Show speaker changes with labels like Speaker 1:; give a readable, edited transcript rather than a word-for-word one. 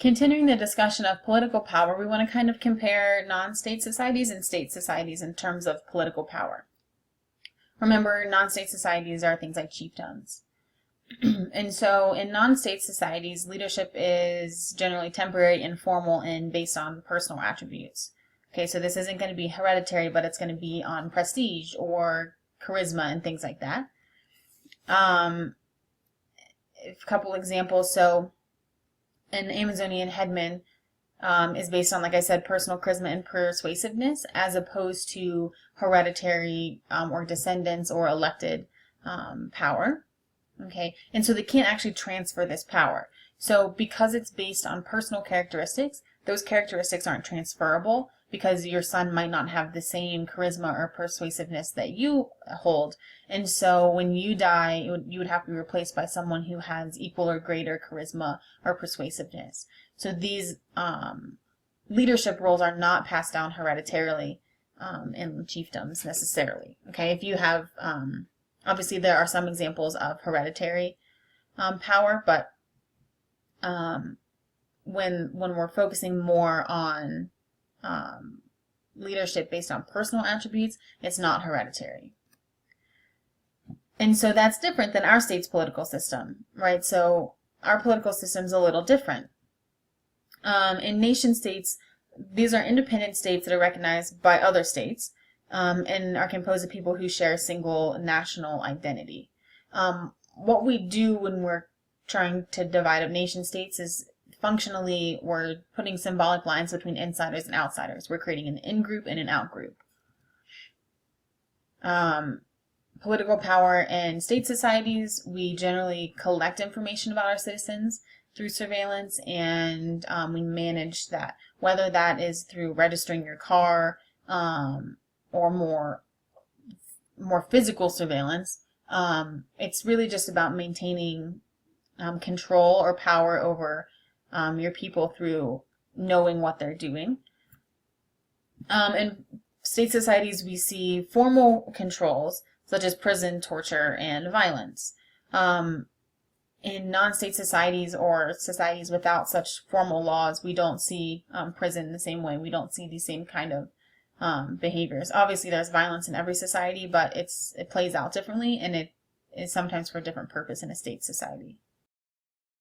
Speaker 1: Continuing the discussion of political power, we want to kind of compare non-state societies and state societies in terms of political power. Remember, non-state societies are things like chiefdoms. And so in non-state societies, leadership is generally temporary, informal, and based on personal attributes. Okay, so this isn't going to be hereditary, but it's going to be on prestige or charisma and things like that. A couple examples. So an Amazonian headman is based on, like I said, personal charisma and persuasiveness, as opposed to hereditary or descendants or elected power. Okay, and so they can't actually transfer this power. So because it's based on personal characteristics, those characteristics aren't transferable, because your son might not have the same charisma or persuasiveness that you hold. And so when you die, you would have to be replaced by someone who has equal or greater charisma or persuasiveness. So these leadership roles are not passed down hereditarily in chiefdoms necessarily. Okay, if you have, obviously there are some examples of hereditary power, but when we're focusing more on leadership based on personal attributes, it's not hereditary. And so that's different than our state's political system, right? So our political system is a little different. In nation states, these are independent states that are recognized by other states and are composed of people who share a single national identity. What we do when we're trying to divide up nation states is functionally we're putting symbolic lines between insiders and outsiders. We're creating an in-group and an out-group. Political power in state societies, we generally collect information about our citizens through surveillance, and we manage that, whether that is through registering your car or more physical surveillance. It's really just about maintaining control or power over your people through knowing what they're doing. In state societies, we see formal controls such as prison, torture, and violence. In non-state societies or societies without such formal laws, we don't see prison the same way. We don't see the same kind of behaviors. Obviously, there's violence in every society, but it plays out differently, and it is sometimes for a different purpose in a state society.